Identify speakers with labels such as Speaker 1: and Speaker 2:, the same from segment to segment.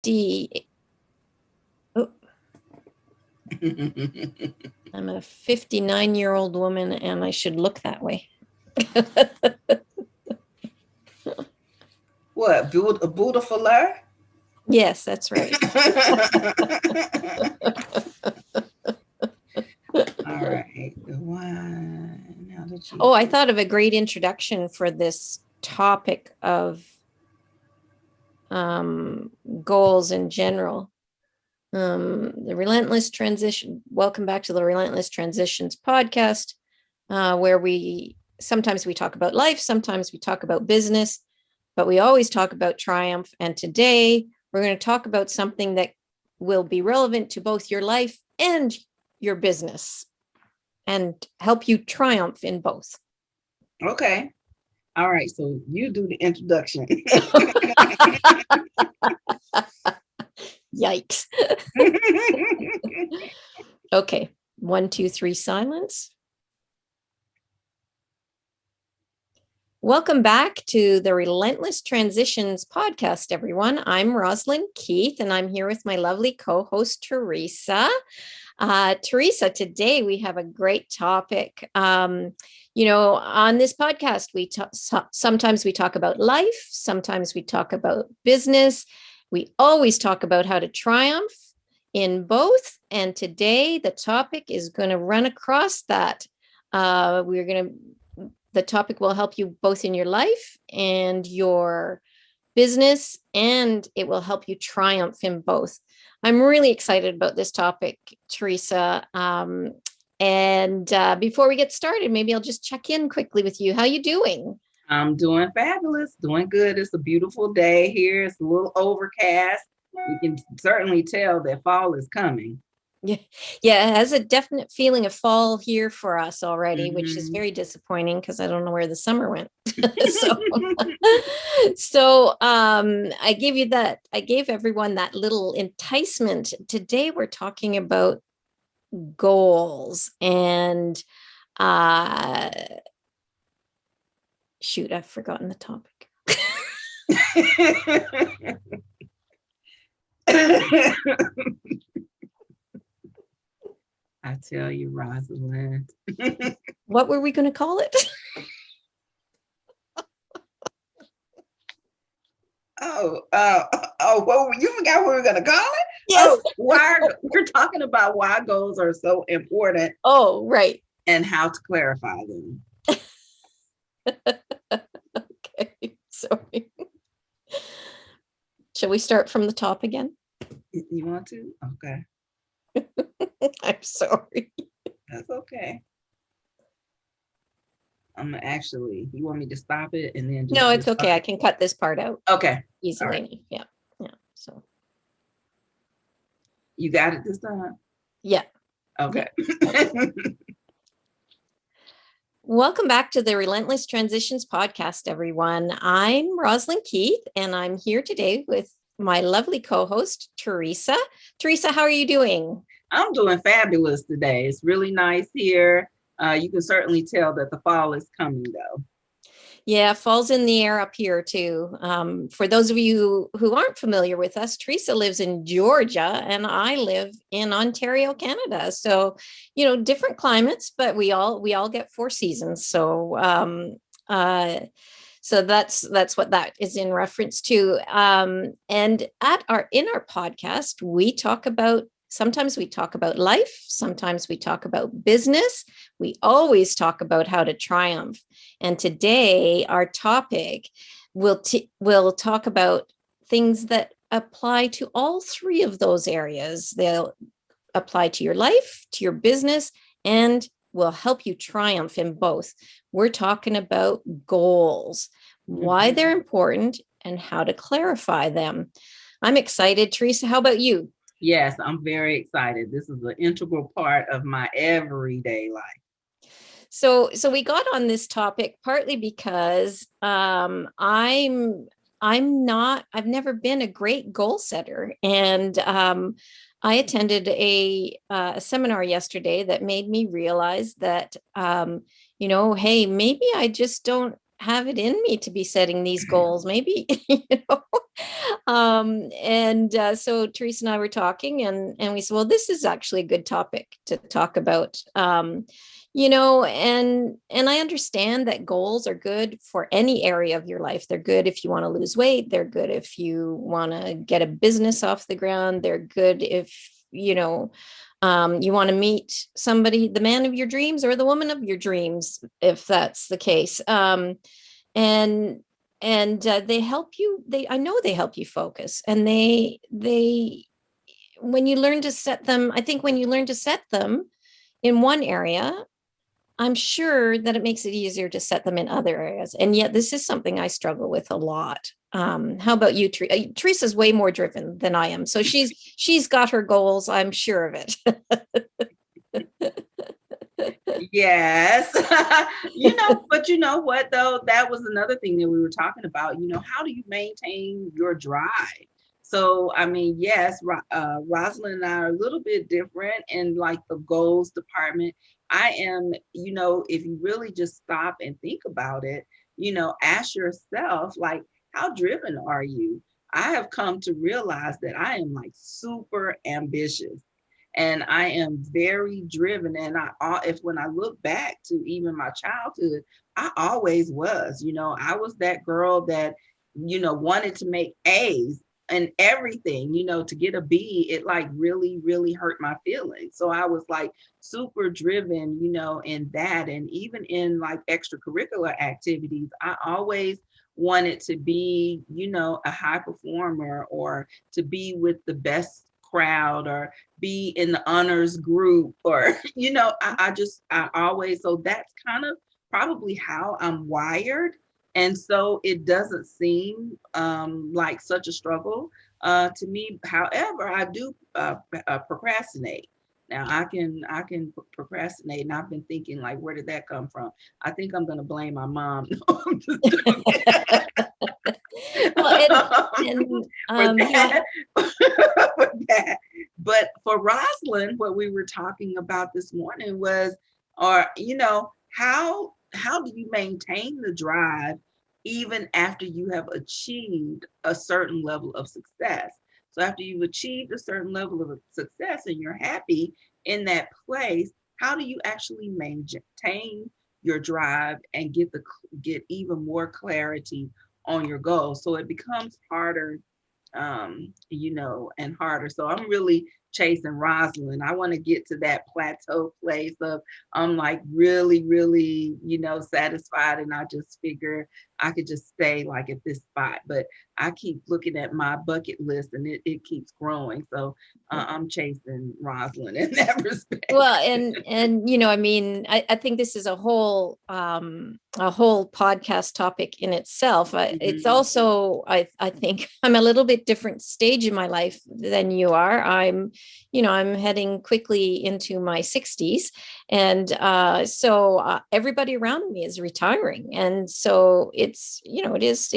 Speaker 1: Oh, I'm a 59-year-old woman and I should look that way.
Speaker 2: What, a beautiful her?
Speaker 1: Yes, that's right.
Speaker 2: All right. The one. Now that you
Speaker 1: Oh, I thought of a great introduction for this topic of goals in general. The Relentless Transition. Welcome back to the Relentless Transitions podcast, where sometimes we talk about life, sometimes we talk about business, but we always talk about triumph. And today we're going to talk about something that will be relevant to both your life and your business and help you triumph in both.
Speaker 2: Okay. All right. So you do the introduction.
Speaker 1: Yikes. Okay. 1, 2, 3, silence. Welcome back to the Relentless Transitions podcast, everyone. I'm Rosalind Keith, and I'm here with my lovely co-host, Teresa. Teresa, today we have a great topic. On this podcast, sometimes we talk about life, sometimes we talk about business. We always talk about how to triumph in both. And today the topic is going to run across that. The topic will help you both in your life and your business, and it will help you triumph in both. I'm really excited about this topic, Teresa. And before we get started, maybe I'll just check in quickly with you. How are you doing?
Speaker 2: I'm doing fabulous, doing good. It's a beautiful day here. It's a little overcast. We can certainly tell that fall is coming.
Speaker 1: Yeah, it has a definite feeling of fall here for us already, which is very disappointing because I don't know where the summer went. So I gave everyone that little enticement. Today we're talking about goals and shoot, I've forgotten the topic.
Speaker 2: I tell you, Rosalind.
Speaker 1: What were we going to call it?
Speaker 2: Well, you forgot what we were going to call it?
Speaker 1: Yes.
Speaker 2: We're talking about why goals are so important.
Speaker 1: Oh, right.
Speaker 2: And how to clarify them.
Speaker 1: Okay, sorry. Shall we start from the top again?
Speaker 2: You want to? Okay.
Speaker 1: I'm sorry.
Speaker 2: That's okay. You want me to stop it and then
Speaker 1: no, it's okay. I can cut this part out.
Speaker 2: Okay.
Speaker 1: Easily. Right. Yeah. So
Speaker 2: you got it this time?
Speaker 1: Yeah.
Speaker 2: Okay.
Speaker 1: Yeah. Welcome back to the Relentless Transitions podcast, everyone. I'm Rosalind Keith, and I'm here today with my lovely co-host, Teresa. Teresa, how are you doing?
Speaker 2: I'm doing fabulous today. It's really nice here. You can certainly tell that the fall is coming, though.
Speaker 1: Yeah, fall's in the air up here, too. For those of you who aren't familiar with us, Teresa lives in Georgia, and I live in Ontario, Canada. So, different climates, but we all get 4 seasons. So, so that's what that is in reference to. And in our podcast, sometimes we talk about life, sometimes we talk about business. We always talk about how to triumph. And today our topic will talk about things that apply to all 3 of those areas. They'll apply to your life, to your business, and will help you triumph in both. We're talking about goals, why they're important, and how to clarify them. I'm excited. Teresa, how about you?
Speaker 2: Yes, I'm very excited. This is an integral part of my everyday life.
Speaker 1: So we got on this topic partly because I've never been a great goal setter, and I attended a seminar yesterday that made me realize that hey, maybe I just don't have it in me to be setting these goals. Maybe So Teresa and I were talking, and we said, well, this is actually a good topic to talk about. And I understand that goals are good for any area of your life. They're good if you want to lose weight. They're good if you want to get a business off the ground. They're good if, you want to meet somebody, the man of your dreams or the woman of your dreams, if that's the case. And they help you. I know they help you focus, and they when you learn to set them, I think when you learn to set them in one area, I'm sure that it makes it easier to set them in other areas. And yet this is something I struggle with a lot. How about you, Teresa's way more driven than I am. So she's got her goals. I'm sure of it.
Speaker 2: Yes. But you know what, though? That was another thing that we were talking about. How do you maintain your drive? So, I mean, yes, Rosalind and I are a little bit different in like the goals department. I am, if you really just stop and think about it, ask yourself, like, how driven are you? I have come to realize that I am like super ambitious. And I am very driven. And when I look back to even my childhood, I always was, I was that girl that, wanted to make A's and everything, to get a B, it like really, really hurt my feelings. So I was like super driven, in that. And even in like extracurricular activities, I always wanted to be, a high performer or to be with the best crowd or be in the honors group or I always, so that's kind of probably how I'm wired. And so it doesn't seem like such a struggle to me. However, I do procrastinate. Now I can procrastinate, and I've been thinking, like, where did that come from? I think I'm going to blame my mom.
Speaker 1: Well,
Speaker 2: for that. But for Rosalind, what we were talking about this morning was, how do you maintain the drive even after you have achieved a certain level of success? So after you've achieved a certain level of success and you're happy in that place, how do you actually maintain your drive and get even more clarity on your goals? So it becomes harder, and harder. So I'm really chasing Rosalind. I want to get to that plateau place of I'm like really, really, satisfied. And I just figure I could just stay like at this spot. But I keep looking at my bucket list and it keeps growing. So I'm chasing Rosalind in that respect.
Speaker 1: Well, I think this is a whole podcast topic in itself. It's also, I think I'm a little bit different stage in my life than you are. I'm heading quickly into my 60s. And so everybody around me is retiring. And so it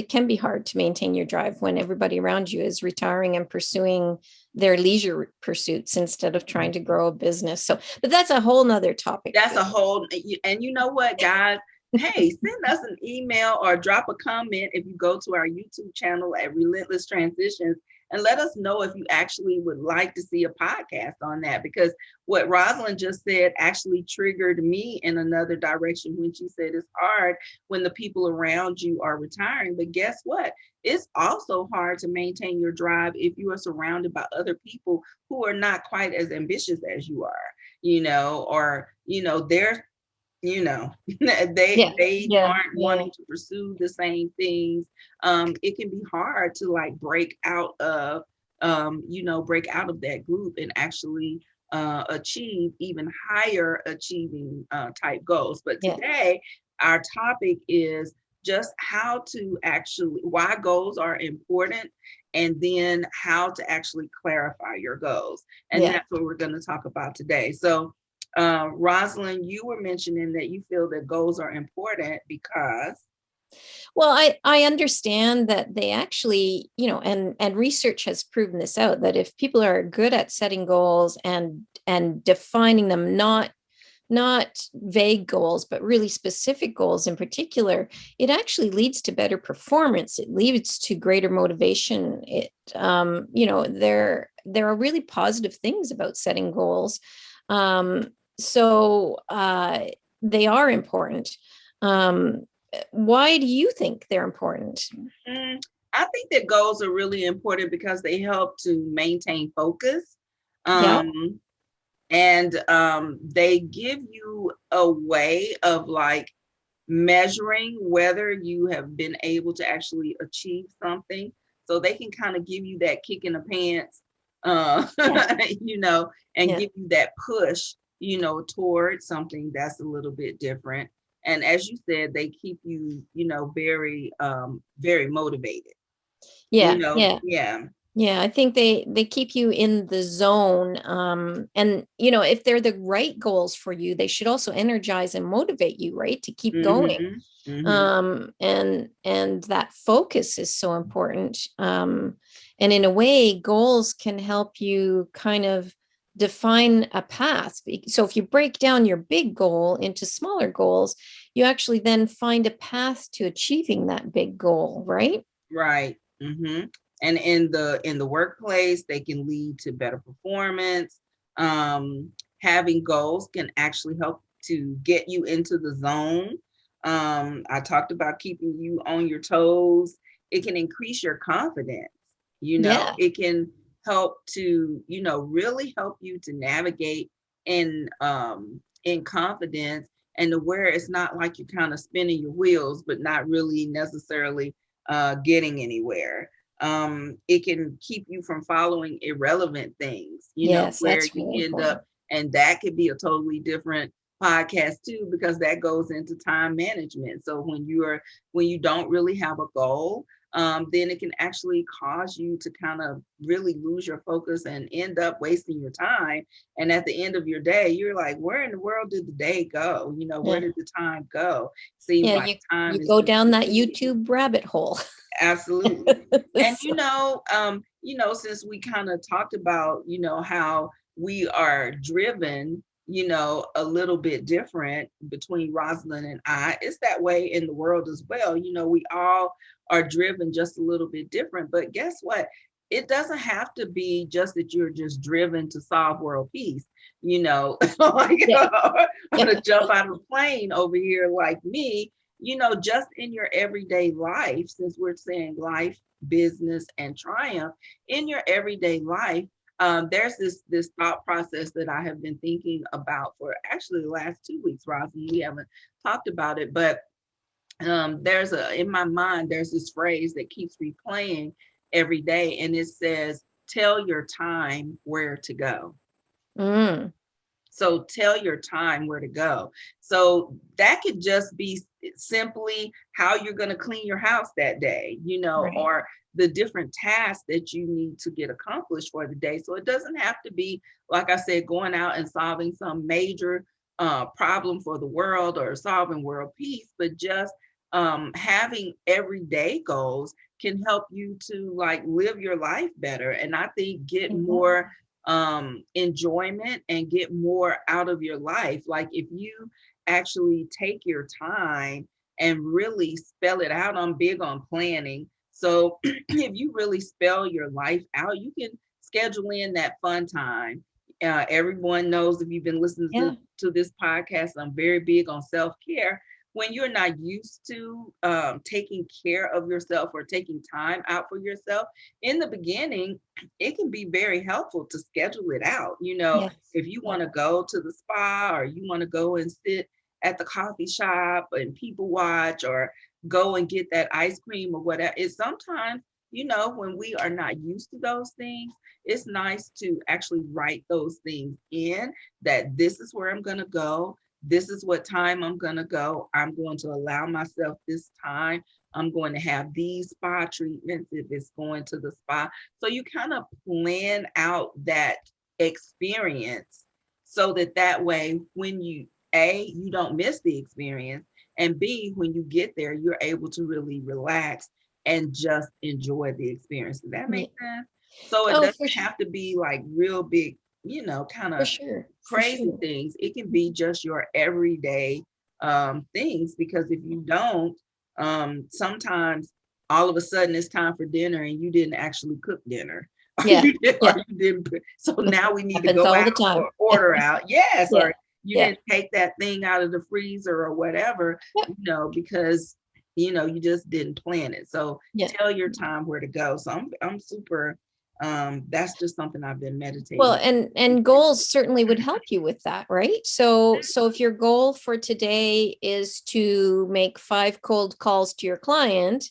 Speaker 1: can be hard to maintain your drive when everybody around you is retiring and pursuing their leisure pursuits instead of trying to grow a business. So, but that's a whole nother topic.
Speaker 2: That's a whole, and you know what, guys? Hey, send us an email or drop a comment if you go to our YouTube channel at Relentless Transitions and let us know if you actually would like to see a podcast on that, because what Rosalind just said actually triggered me in another direction when she said it's hard when the people around you are retiring. But guess what? It's also hard to maintain your drive if you are surrounded by other people who are not quite as ambitious as you are, or, they're, they aren't wanting to pursue the same things. It can be hard to like break out of that group and actually achieve even higher achieving type goals. But today, our topic is just why goals are important, and then how to actually clarify your goals. And that's what we're going to talk about today. So Rosalind, you were mentioning that you feel that goals are important because.
Speaker 1: Well, I understand that they actually, and research has proven this out, that if people are good at setting goals and defining them, not not vague goals, but really specific goals in particular, it actually leads to better performance. It leads to greater motivation. There are really positive things about setting goals. So they are important. Why do you think they're important?
Speaker 2: I think that goals are really important because they help to maintain focus.
Speaker 1: Yeah.
Speaker 2: And they give you a way of like measuring whether you have been able to actually achieve something. So they can kind of give you that kick in the pants, and give you that push, towards something that's a little bit different. And as you said, they keep you, very, very motivated,
Speaker 1: Yeah. Yeah.
Speaker 2: yeah.
Speaker 1: Yeah, I think they keep you in the zone. And if they're the right goals for you, they should also energize and motivate you, right? To keep going.
Speaker 2: Mm-hmm. Mm-hmm.
Speaker 1: And that focus is so important. And in a way, goals can help you kind of define a path. So if you break down your big goal into smaller goals, you actually then find a path to achieving that big goal, right?
Speaker 2: Right. Mm-hmm. And in the workplace, they can lead to better performance. Having goals can actually help to get you into the zone. I talked about keeping you on your toes. It can increase your confidence.
Speaker 1: Yeah.
Speaker 2: It can help to, really help you to navigate in confidence, and to where it's not like you're kind of spinning your wheels, but not really necessarily getting anywhere. It can keep you from following irrelevant things,
Speaker 1: Yes,
Speaker 2: where
Speaker 1: that's
Speaker 2: you
Speaker 1: really
Speaker 2: end
Speaker 1: important.
Speaker 2: up, and that could be a totally different podcast too, because that goes into time management. So when you don't really have a goal, then it can actually cause you to kind of really lose your focus and end up wasting your time. And at the end of your day, you're like, where in the world did the day go? Where
Speaker 1: Yeah.
Speaker 2: did the time go? Seems
Speaker 1: Yeah,
Speaker 2: like
Speaker 1: you
Speaker 2: time is
Speaker 1: go
Speaker 2: just
Speaker 1: down that
Speaker 2: fleeting.
Speaker 1: YouTube rabbit hole.
Speaker 2: Absolutely. And
Speaker 1: So,
Speaker 2: since we kind of talked about, how we are driven, a little bit different between Rosalind and I, it's that way in the world as well. We all are driven just a little bit different. But guess what? It doesn't have to be just that you're just driven to solve world peace, like,
Speaker 1: yeah,
Speaker 2: or
Speaker 1: yeah,
Speaker 2: to jump out of a plane over here like me. Just in your everyday life, since we're saying life, business, and triumph, in your everyday life, there's this thought process that I have been thinking about for actually the last 2 weeks, Rosalind. We haven't talked about it, but in my mind, there's this phrase that keeps replaying every day, and it says, "Tell your time where to go."
Speaker 1: mm,
Speaker 2: So tell your time where to go. So that could just be simply how you're going to clean your house that day,
Speaker 1: right.
Speaker 2: or the different tasks that you need to get accomplished for the day. So it doesn't have to be, like I said, going out and solving some major problem for the world or solving world peace, but just having everyday goals can help you to like live your life better. And I think get
Speaker 1: Mhm.
Speaker 2: more enjoyment and get more out of your life. Like if you actually take your time and really spell it out. I'm big on planning. So if you really spell your life out, you can schedule in that fun time. Everyone knows, if you've been listening
Speaker 1: Yeah.
Speaker 2: to this podcast, I'm very big on self-care. When you're not used to taking care of yourself or taking time out for yourself in the beginning, it can be very helpful to schedule it out.
Speaker 1: Yes.
Speaker 2: If you
Speaker 1: Yeah.
Speaker 2: want to go to the spa, or you want to go and sit at the coffee shop and people watch, or go and get that ice cream or whatever, it's sometimes, when we are not used to those things, it's nice to actually write those things in, that this is where I'm going to go. This is what time I'm going to go. I'm going to allow myself this time. I'm going to have these spa treatments if it's going to the spa. So you kind of plan out that experience, so that way, when you don't miss the experience, and B, when you get there, you're able to really relax and just enjoy the experience. Does that
Speaker 1: Yeah.
Speaker 2: make sense? So it
Speaker 1: Oh,
Speaker 2: doesn't
Speaker 1: for sure.
Speaker 2: have to be like real big, kind
Speaker 1: For
Speaker 2: of
Speaker 1: sure. For
Speaker 2: crazy
Speaker 1: sure.
Speaker 2: things. It can be just your everyday things, because if you don't, sometimes all of a sudden it's time for dinner and you didn't actually cook dinner. Or
Speaker 1: Yeah. Yeah.
Speaker 2: you didn't. So now we need to
Speaker 1: Happens
Speaker 2: go
Speaker 1: all
Speaker 2: out
Speaker 1: the time.
Speaker 2: or order out. Yes.
Speaker 1: Yeah.
Speaker 2: Or you
Speaker 1: Yeah.
Speaker 2: didn't take that thing out of the freezer or whatever,
Speaker 1: Yeah.
Speaker 2: because you just didn't plan it. So
Speaker 1: Yeah.
Speaker 2: tell your time where to go. So I'm super, that's just something I've been
Speaker 1: Well,
Speaker 2: meditating.
Speaker 1: and goals certainly would help you with that, right? So if your goal for today is to make 5 cold calls to your client,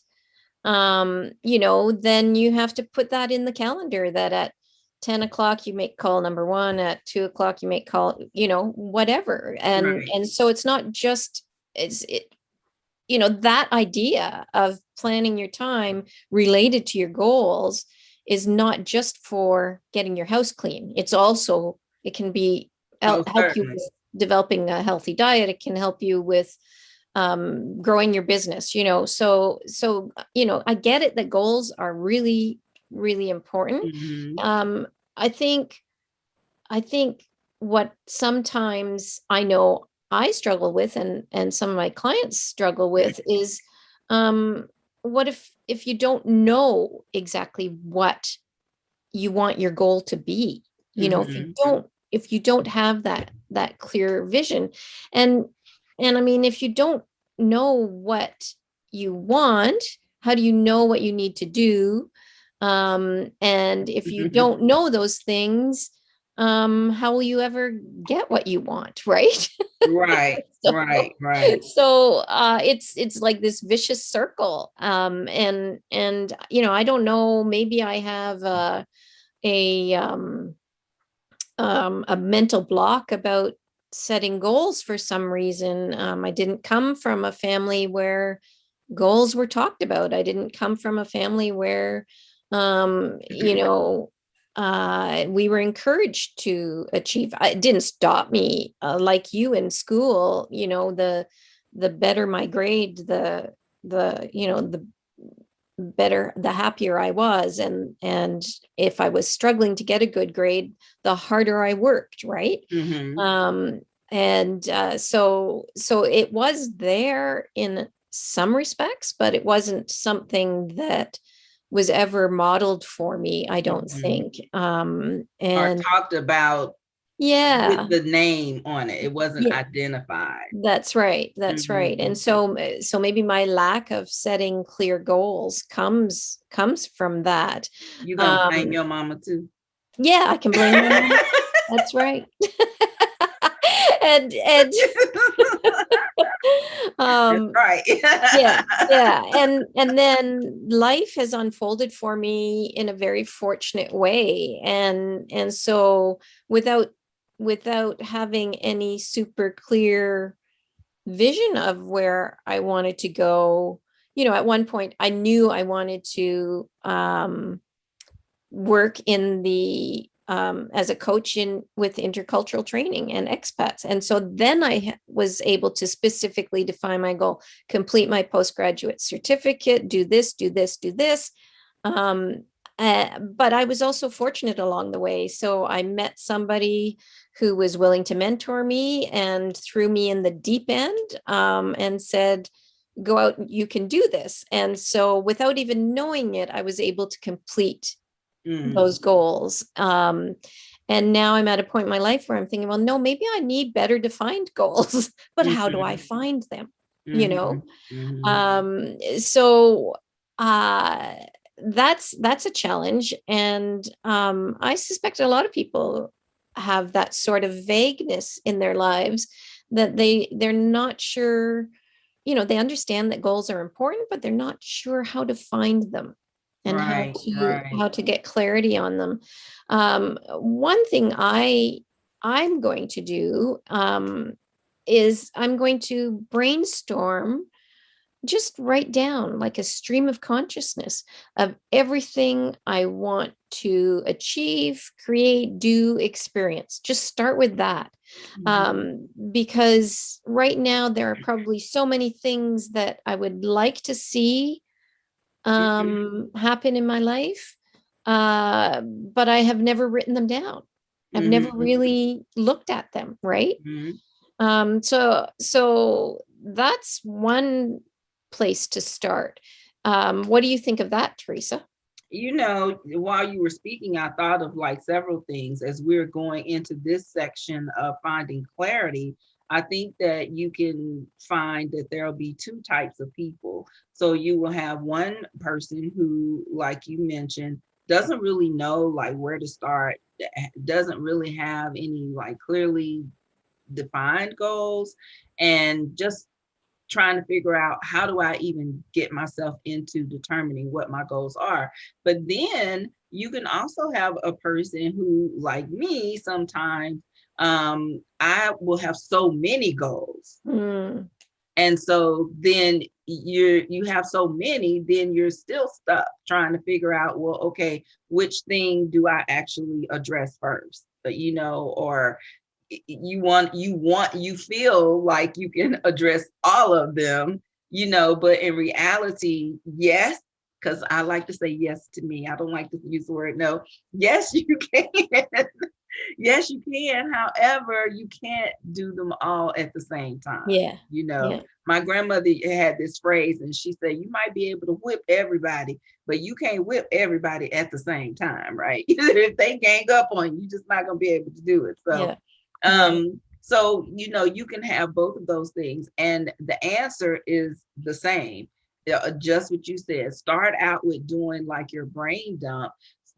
Speaker 1: then you have to put that in the calendar that at 10 o'clock you make call number 1, at 2 o'clock you make call, whatever. And
Speaker 2: Right.
Speaker 1: so it's not just that idea of planning your time related to your goals is not just for getting your house clean. It can be
Speaker 2: Most
Speaker 1: help you
Speaker 2: certainly.
Speaker 1: with developing a healthy diet. It can help you with growing your business, so I get it that goals are really, really important.
Speaker 2: Mm-hmm.
Speaker 1: um I think what sometimes I know I struggle with, and some of my clients struggle with, is um what if you don't know exactly what you want your goal to be, if you
Speaker 2: Mm-hmm.
Speaker 1: don't have that clear vision. And I mean, if you don't know what you want, how do you know what you need to do? And if you don't know those things, how will you ever get what you want, right?
Speaker 2: Right,
Speaker 1: so
Speaker 2: right, right.
Speaker 1: it's like this vicious circle. And I don't know, maybe I have a mental block about setting goals for some reason. I didn't come from a family where goals were talked about. I didn't come from a family where, we were encouraged to achieve. It didn't stop me, like you in school. The better my grade, the better, the happier I was. And if I was struggling to get a good grade, the harder I worked, right?
Speaker 2: Mm-hmm.
Speaker 1: um and so it was there in some respects, but it wasn't something that was ever modeled for me, I don't
Speaker 2: Mm-hmm.
Speaker 1: think.
Speaker 2: Or
Speaker 1: And
Speaker 2: talked about with
Speaker 1: yeah.
Speaker 2: the name on it. It wasn't
Speaker 1: Yeah,
Speaker 2: identified.
Speaker 1: that's right. That's right.
Speaker 2: Mm-hmm.
Speaker 1: And so maybe my lack of setting clear goals comes from that.
Speaker 2: You gonna blame
Speaker 1: um
Speaker 2: your mama too?
Speaker 1: yeah, I can blame my mom. That's right. And
Speaker 2: That's
Speaker 1: um
Speaker 2: right.
Speaker 1: yeah, yeah. And then life has unfolded for me in a very fortunate way. And so without having any super clear vision of where I wanted to go, at one point I knew I wanted to work in the as a coach in with intercultural training and expats. And so then I was able to specifically define my goal: complete my postgraduate certificate, do this, do this, do this. But I was also fortunate along the way. So I met somebody who was willing to mentor me and threw me in the deep end, and said, go out, you can do this. And so without even knowing it, I was able to complete
Speaker 2: Mm,
Speaker 1: those goals. And now I'm at a point in my life where I'm thinking, well, no, maybe I need better defined goals, but how do I
Speaker 2: mhm,
Speaker 1: find them? You
Speaker 2: mhm,
Speaker 1: know?
Speaker 2: mhm.
Speaker 1: So uh that's a challenge. And I suspect a lot of people have that sort of vagueness in their lives, that they're not sure, they understand that goals are important, but they're not sure how to find them and how
Speaker 2: Right,
Speaker 1: to
Speaker 2: right.
Speaker 1: how to get clarity on them. One thing I'm going to do, is I'm going to brainstorm, just write down like a stream of consciousness of everything I want to achieve, create, do, experience. Just start with that.
Speaker 2: Mhm,
Speaker 1: Because right now there are probably so many things that I would like to see
Speaker 2: mhm,
Speaker 1: happen in my life, but I have never written them down. I've never
Speaker 2: Mhm.
Speaker 1: really looked at them, right?
Speaker 2: Mhm.
Speaker 1: So that's one place to start. What do you think of that, Teresa?
Speaker 2: While you were speaking, I thought of like several things as we're going into this section of finding clarity. I think that you can find that there'll be two types of people. So you will have one person who, like you mentioned, doesn't really know like where to start, doesn't really have any like clearly defined goals, and just trying to figure out how do I even get myself into determining what my goals are. But then you can also have a person who, like me, sometimes I will have so many goals.
Speaker 1: Mm,
Speaker 2: And so then you have so many, then you're still stuck trying to figure out, well, okay, which thing do I actually address first? Or you feel like you can address all of them, but in reality, yes, because I like to say yes to me. I don't like to use the word no. Yes, you can. Yes, you can. However, you can't do them all at the same time.
Speaker 1: yeah. Yeah.
Speaker 2: My grandmother had this phrase, and she said, you might be able to whip everybody, but you can't whip everybody at the same time, right? If they gang up on you, you're just not going to be able to do it. So,
Speaker 1: Yeah. Yeah.
Speaker 2: you can have both of those things, and the answer is the same. Just what you said. Start out with doing like your brain dump.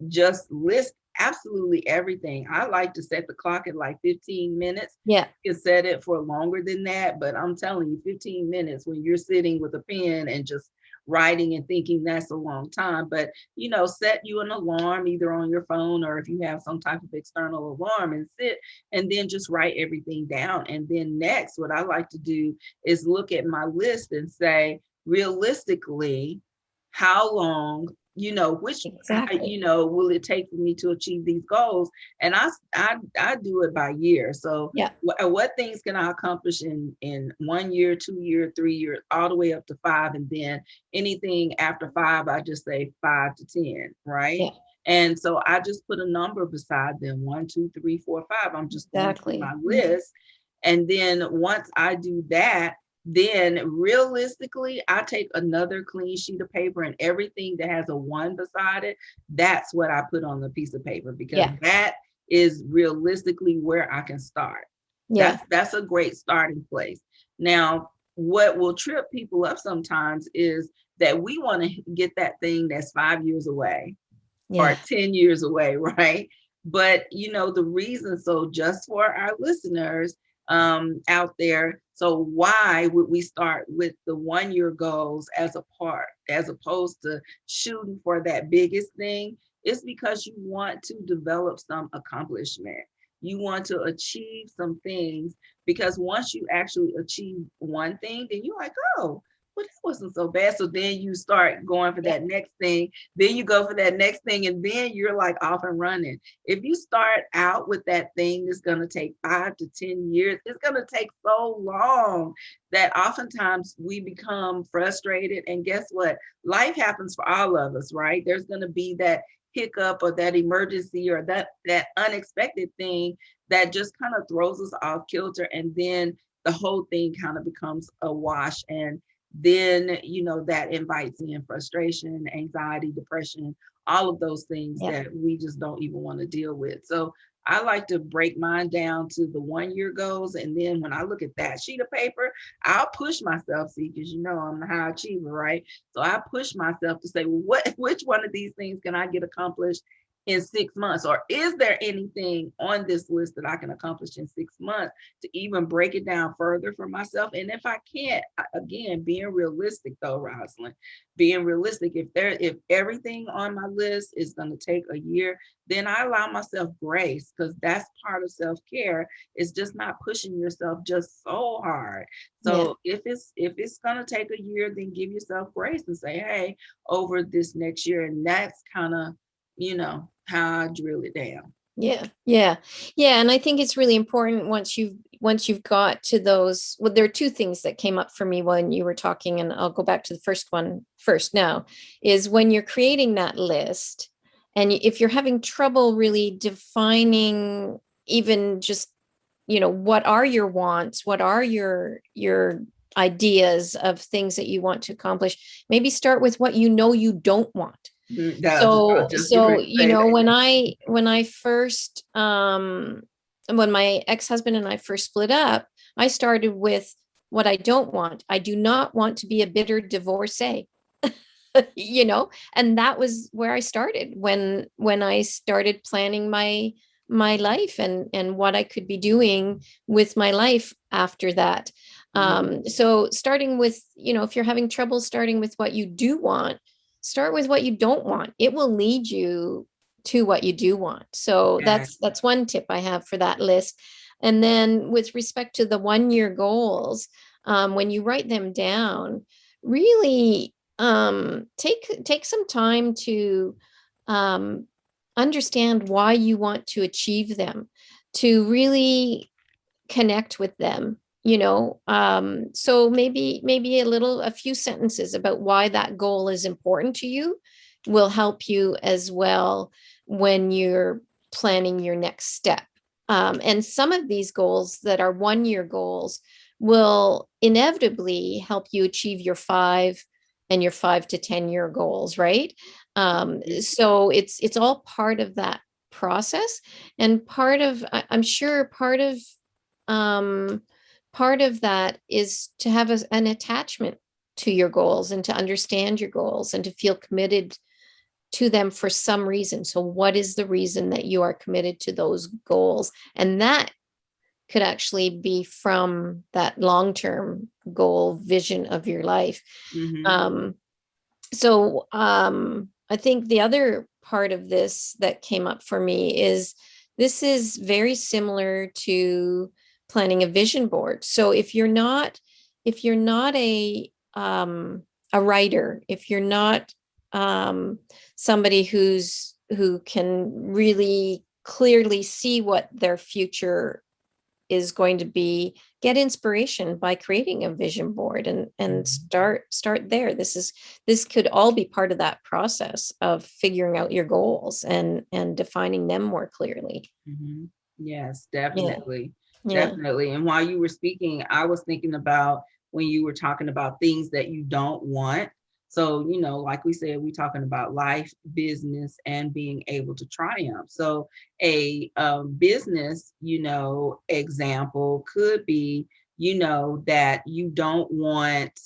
Speaker 2: Just list absolutely everything. I like to set the clock at like 15 minutes.
Speaker 1: Yeah.
Speaker 2: You can set it for longer than that, but I'm telling you, 15 minutes when you're sitting with a pen and just writing and thinking, that's a long time. But set you an alarm either on your phone, or if you have some type of external alarm, and sit and then just write everything down. And then next, what I like to do is look at my list and say, realistically, how long, which,
Speaker 1: Exactly.
Speaker 2: will it take for me to achieve these goals? And I do it by year. So
Speaker 1: Yeah.
Speaker 2: what things can I accomplish in 1 year, 2 year, 3 years, all the way up to 5? And then anything after 5, I just say 5 to 10, right?
Speaker 1: Yeah.
Speaker 2: And so I just put a number beside them, 1, 2, 3, 4, 5. I'm just going through
Speaker 1: Exactly.
Speaker 2: my
Speaker 1: Yeah.
Speaker 2: list. And then once I do that, then realistically, I take another clean sheet of paper, and everything that has a 1 beside it, that's what I put on the piece of paper, because
Speaker 1: Yeah.
Speaker 2: that is realistically where I can start.
Speaker 1: Yeah.
Speaker 2: That's a great starting place. Now, what will trip people up sometimes is that we want to get that thing that's 5 years away or
Speaker 1: Yeah.
Speaker 2: 10 years away, right? But the reason, so just for our listeners out there, so why would we start with the 1 year goals as opposed to shooting for that biggest thing? It's because you want to develop some accomplishment. You want to achieve some things, because once you actually achieve one thing, then you're like, oh, well, that wasn't so bad. So then you start going for
Speaker 1: Yeah.
Speaker 2: that next thing, then you go for that next thing, and then you're like off and running. If you start out with that thing that's going to take 5 to 10 years, it's going to take so long that oftentimes we become frustrated. And guess what? Life happens for all of us, right? There's going to be that hiccup or that emergency or that unexpected thing that just kind of throws us off kilter, and then the whole thing kind of becomes a wash. And then that invites in frustration, anxiety, depression, all of those things
Speaker 1: Yeah.
Speaker 2: that we just don't even want to deal with. So I like to break mine down to the 1 year goals, and then when I look at that sheet of paper, I'll push myself, see, because I'm a high achiever, right? So I push myself to say, well, which one of these things can I get accomplished in 6 months? Or is there anything on this list that I can accomplish in 6 months, to even break it down further for myself? And if I can't, again, being realistic though, Rosalind, being realistic, if everything on my list is going to take a year, then I allow myself grace, because that's part of self-care, is just not pushing yourself just so hard.
Speaker 1: Yeah.
Speaker 2: So if it's going to take a year, then give yourself grace and say, hey, over this next year. And that's kind of how I drill it down.
Speaker 1: Yeah. Yeah. Yeah. And I think it's really important once you've got to those. Well, there are two things that came up for me when you were talking, and I'll go back to the first one first now, is when you're creating that list And if you're having trouble really defining even just, what are your wants, what are your ideas of things that you want to accomplish, maybe start with what you don't want.
Speaker 2: I'll just get ready to say that.
Speaker 1: When my ex-husband and I first split up, I started with what I don't want. I do not want to be a bitter divorcee. And that was where I started when I started planning my life and what I could be doing with my life after that. So starting with, if you're having trouble starting with what you do want, start with what you don't want. It will lead you to what you do want. So that's one tip I have for that list. And then with respect to the 1 year goals, when you write them down, really take some time to understand why you want to achieve them, to really connect with them. So maybe a few sentences about why that goal is important to you will help you as well when you're planning your next step. And some of these goals that are 1 year goals will inevitably help you achieve your 5 to 10 year goals, right? So it's all part of that process, and I'm sure part of that is to have an attachment to your goals and to understand your goals and to feel committed to them for some reason. So what is the reason that you are committed to those goals? And that could actually be from that long-term goal vision of your life. So I think the other part of this that came up for me is this is very similar to planning a vision board. So if you're not a writer, if you're not somebody who can really clearly see what their future is going to be, get inspiration by creating a vision board and start there. This could all be part of that process of figuring out your goals and defining them more clearly.
Speaker 2: Yes, definitely.
Speaker 1: Yeah.
Speaker 2: Definitely. And while you were speaking, I was thinking about when you were talking about things that you don't want. So, like we said, we're talking about life, business, and being able to triumph. So a business, example could be, that you don't want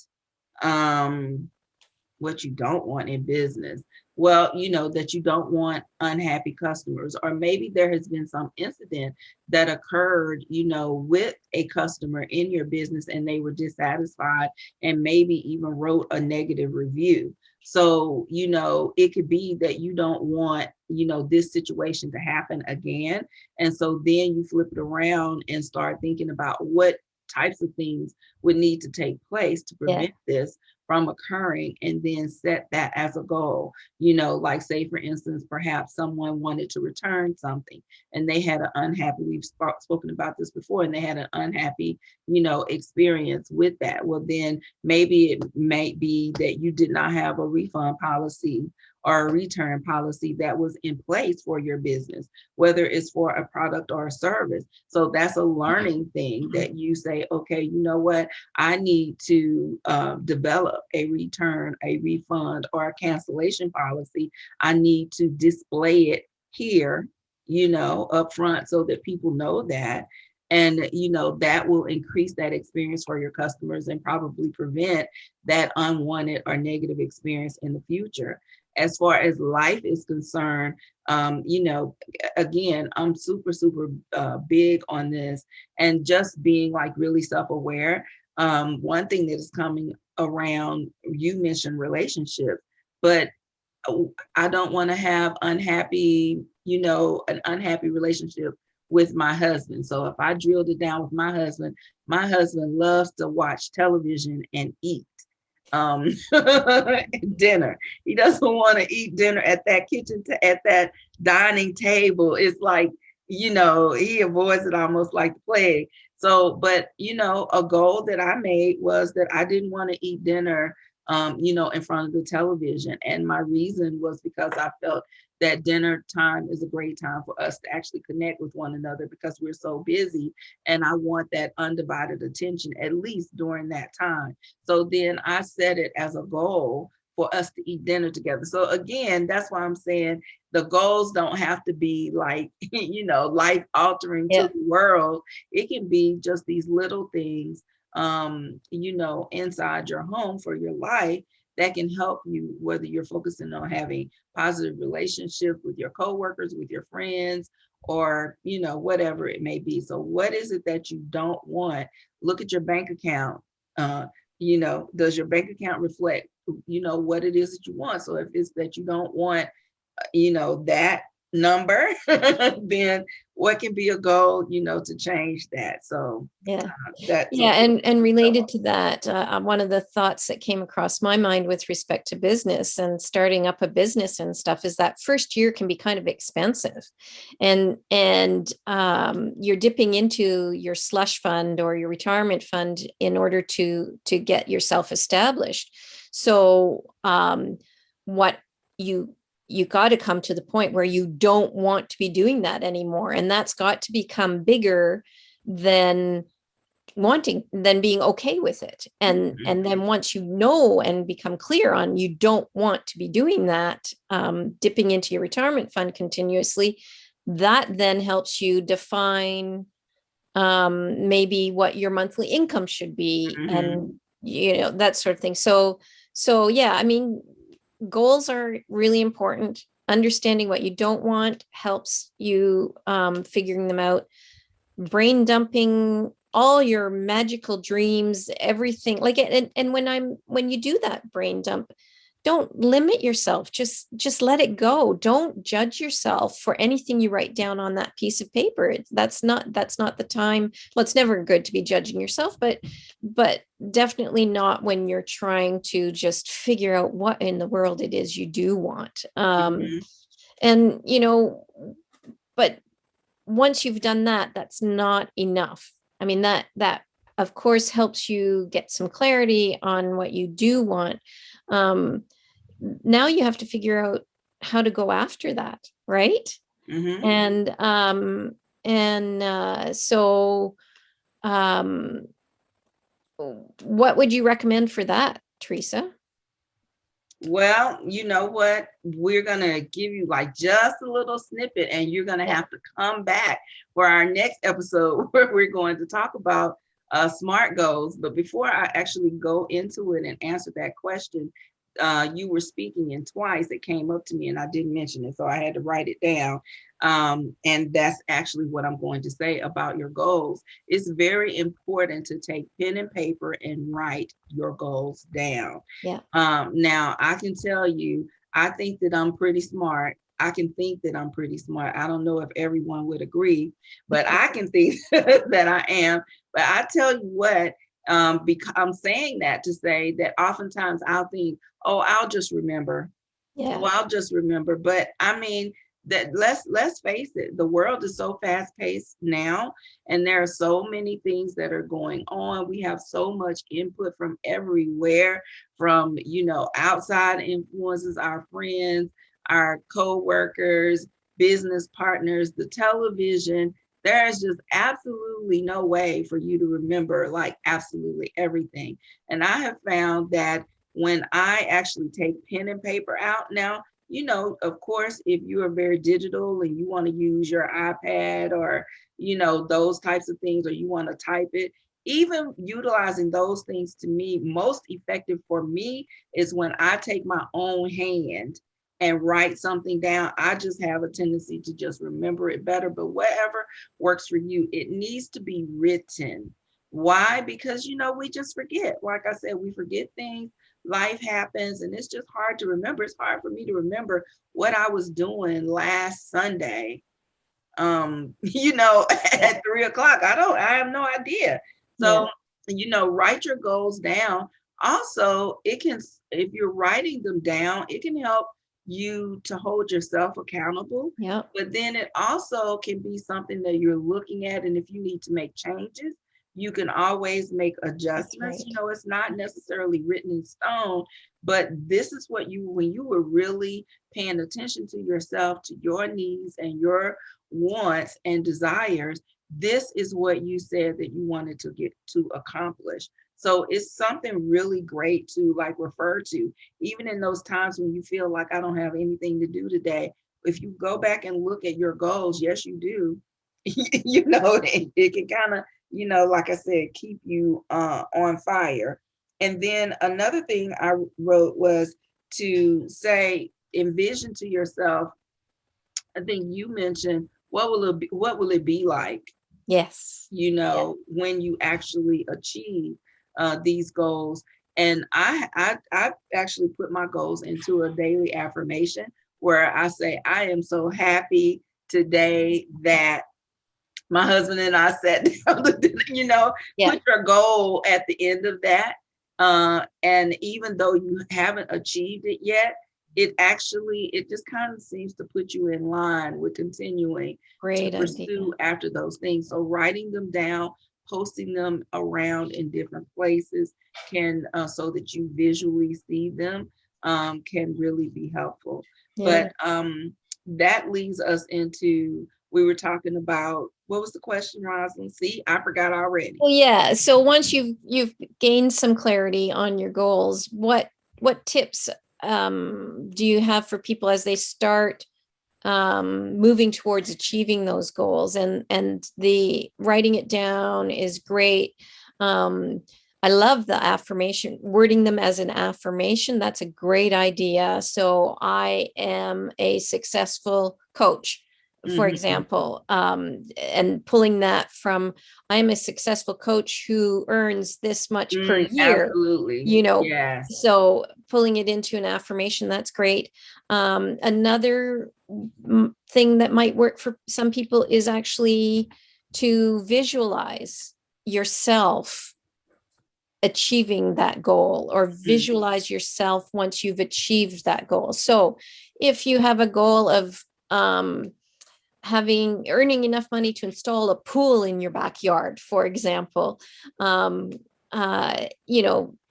Speaker 2: what you don't want in business. Well, that you don't want unhappy customers, or maybe there has been some incident that occurred, with a customer in your business and they were dissatisfied and maybe even wrote a negative review. So, it could be that you don't want, this situation to happen again. And so then you flip it around and start thinking about what types of things would need to take place to prevent this from occurring, and then set that as a goal. Like say for instance, perhaps someone wanted to return something and they had an unhappy, we've spoken about this before, and they had an unhappy, experience with that. Well, then maybe it may be that you did not have a refund policy or a return policy that was in place for your business, whether it's for a product or a service. So that's a learning thing that you say, okay, you know what? I need to develop a return, a refund, or a cancellation policy. I need to display it here, up front so that people know that. And, that will increase that experience for your customers and probably prevent that unwanted or negative experience in the future. As far as life is concerned, again, I'm super, super big on this, and just being like really self-aware. One thing that is coming around, you mentioned relationships, but I don't want to have an unhappy relationship with my husband. So if I drilled it down with my husband loves to watch television and eat dinner. He doesn't want to eat dinner at that at that dining table. It's like, he avoids it almost like the plague. So, but a goal that I made was that I didn't want to eat dinner in front of the television. And my reason was because I felt that dinner time is a great time for us to actually connect with one another because we're so busy. And I want that undivided attention, at least during that time. So then I set it as a goal for us to eat dinner together. So again, that's why I'm saying the goals don't have to be like, life altering to
Speaker 1: Yeah.
Speaker 2: the world. It can be just these little things, inside your home for your life that can help you, whether you're focusing on having positive relationships with your coworkers, with your friends, or, whatever it may be. So what is it that you don't want? Look at your bank account. Does your bank account reflect, what it is that you want? So if it's that you don't want, that number, then what can be a goal, to change that? So
Speaker 1: Yeah.
Speaker 2: that's
Speaker 1: Yeah. And related to that, one of the thoughts that came across my mind with respect to business and starting up a business and stuff is that first year can be kind of expensive, and you're dipping into your slush fund or your retirement fund in order to get yourself established. So what you got to come to the point where you don't want to be doing that anymore, and that's got to become bigger than being okay with it. And then once you know and become clear on you don't want to be doing that, dipping into your retirement fund continuously, that then helps you define maybe what your monthly income should be, and that sort of thing. So yeah, I mean, goals are really important. Understanding what you don't want helps you figuring them out. Brain dumping all your magical dreams, everything like it. And when you do that brain dump, don't limit yourself. Just let it go. Don't judge yourself for anything you write down on that piece of paper. That's not the time. Well, it's never good to be judging yourself, but definitely not when you're trying to just figure out what in the world it is you do want. And but once you've done that, that's not enough. I mean, that of course helps you get some clarity on what you do want. Now you have to figure out how to go after that, right? And so what would you recommend for that, Teresa?
Speaker 2: Well, you know what? We're going to give you like just a little snippet, and you're going to have to come back for our next episode where we're going to talk about SMART goals. But before I actually go into it and answer that question, you were speaking, and twice it came up to me and I didn't mention it, so I had to write it down. And that's actually what I'm going to say about your goals. It's very important to take pen and paper and write your goals down. Now I can tell you, I think that I'm pretty smart. I can think that I'm pretty smart. I don't know if everyone would agree, but I can think that I am. But I tell you what, because I'm saying that to say that oftentimes I'll think, oh, I'll just remember. Oh, I'll just remember. But I mean, that let's face it, the world is so fast paced now, and there are so many things that are going on. We have so much input from everywhere, from outside influences, our friends, our co-workers, business partners, the television. There's just absolutely no way for you to remember like absolutely everything. And I have found that when I actually take pen and paper out now, of course, if you are very digital and you want to use your iPad or, those types of things, or you want to type it, even utilizing those things, to me, most effective for me is when I take my own hand and write something down. I just have a tendency to just remember it better, but whatever works for you, it needs to be written. Why? Because, we just forget. Like I said, we forget things. Life happens, and it's just hard to remember. It's hard for me to remember what I was doing last Sunday, at 3:00. I have no idea. So, write your goals down. Also, if you're writing them down, it can help you to hold yourself accountable. But then it also can be something that you're looking at, and if you need to make changes, You can always make
Speaker 1: That's
Speaker 2: adjustments.
Speaker 1: right.
Speaker 2: It's not necessarily written in stone, but this is what when you were really paying attention to yourself, to your needs and your wants and desires, this is what you said that you wanted to get to accomplish. So it's something really great to like refer to, even in those times when you feel like I don't have anything to do today. If you go back and look at your goals, yes, you do. It can kind of, like I said, keep you on fire. And then another thing I wrote was to say, envision to yourself. I think you mentioned what will it be like,
Speaker 1: Yes. Yeah.
Speaker 2: when you actually achieve these goals. And I actually put my goals into a daily affirmation where I say, I am so happy today that my husband and I sat down to dinner,
Speaker 1: Yeah.
Speaker 2: put your goal at the end of that. And even though you haven't achieved it yet, it just kind of seems to put you in line with continuing to
Speaker 1: Great idea.
Speaker 2: pursue after those things. So writing them down, posting them around in different places can, so that you visually see them, can really be helpful.
Speaker 1: Yeah.
Speaker 2: But that leads us into, we were talking about, what was the question, Rosalind? See, I forgot already.
Speaker 1: Well, yeah. So once you've gained some clarity on your goals, what tips do you have for people as they start moving towards achieving those goals? And the writing it down is great. Um, I love the affirmation, wording them as an affirmation. That's a great idea. So I am a successful coach, for
Speaker 2: Mhm.
Speaker 1: example, and pulling that from, I'm a successful coach who earns this much per year,
Speaker 2: Absolutely.
Speaker 1: you know,
Speaker 2: Yes.
Speaker 1: so pulling it into an affirmation, that's great. Another thing that might work for some people is actually to visualize yourself achieving that goal, or
Speaker 2: Mhm.
Speaker 1: visualize yourself once you've achieved that goal. So if you have a goal of earning enough money to install a pool in your backyard, for example, um,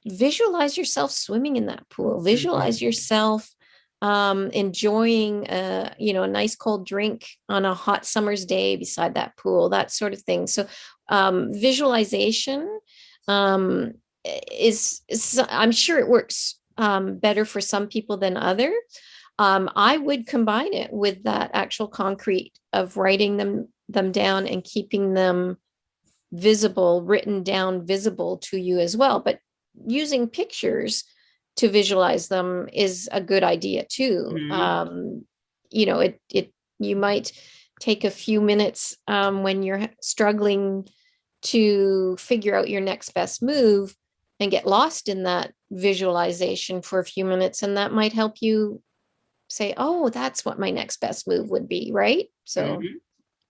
Speaker 1: visualize yourself swimming in that pool, visualize
Speaker 2: Mhm.
Speaker 1: yourself enjoying a nice cold drink on a hot summer's day beside that pool, that sort of thing. So visualization um, is I'm sure it works better for some people than other. I would combine it with that actual concrete of writing them down and keeping them visible, written down, visible to you as well. But using pictures to visualize them is a good idea too.
Speaker 2: Mhm.
Speaker 1: It you might take a few minutes when you're struggling to figure out your next best move and get lost in that visualization for a few minutes, and that might help you say, oh, that's what my next best move would be, right? So
Speaker 2: Mhm.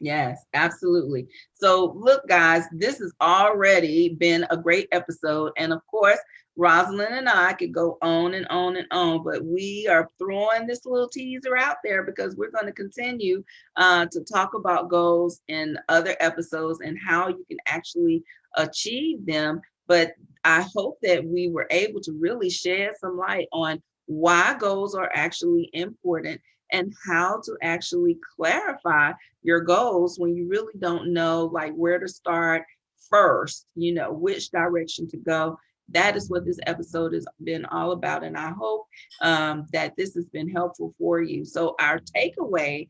Speaker 2: Yes, absolutely. So, look, guys, this has already been a great episode. And of course, Rosalind and I could go on and on and on, but we are throwing this little teaser out there because we're going to continue to talk about goals in other episodes and how you can actually achieve them. But I hope that we were able to really shed some light on why goals are actually important and how to actually clarify your goals when you really don't know like where to start first, which direction to go. That is what this episode has been all about. And I hope that this has been helpful for you. So our takeaway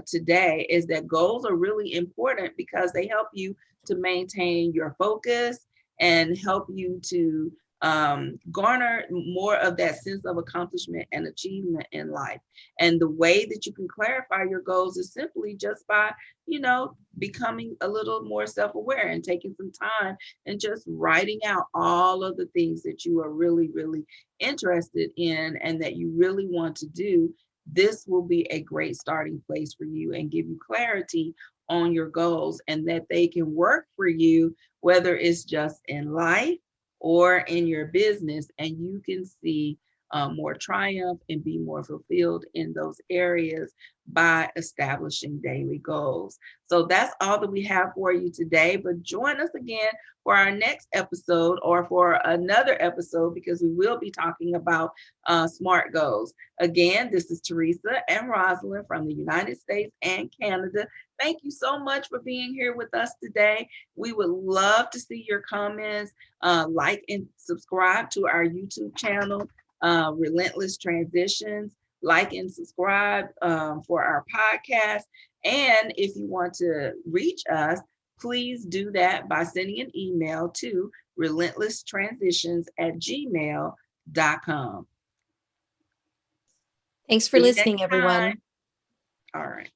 Speaker 2: today is that goals are really important because they help you to maintain your focus and help you to garner more of that sense of accomplishment and achievement in life. And the way that you can clarify your goals is simply just by, becoming a little more self-aware and taking some time and just writing out all of the things that you are really, really interested in and that you really want to do. This will be a great starting place for you and give you clarity on your goals and that they can work for you, whether it's just in life or in your business, and you can see more triumph and be more fulfilled in those areas by establishing daily goals. So that's all that we have for you today. But join us again for our next episode or for another episode, because we will be talking about SMART goals. Again, this is Teresa and Rosalind from the United States and Canada. Thank you so much for being here with us today. We would love to see your comments. Like and subscribe to our YouTube channel, Relentless Transitions. Like and subscribe for our podcast. And if you want to reach us, please do that by sending an email to relentlesstransitions@gmail.com.
Speaker 1: Thanks for listening, everyone.
Speaker 2: All right.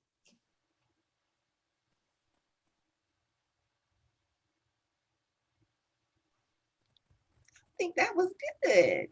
Speaker 2: I think that was good.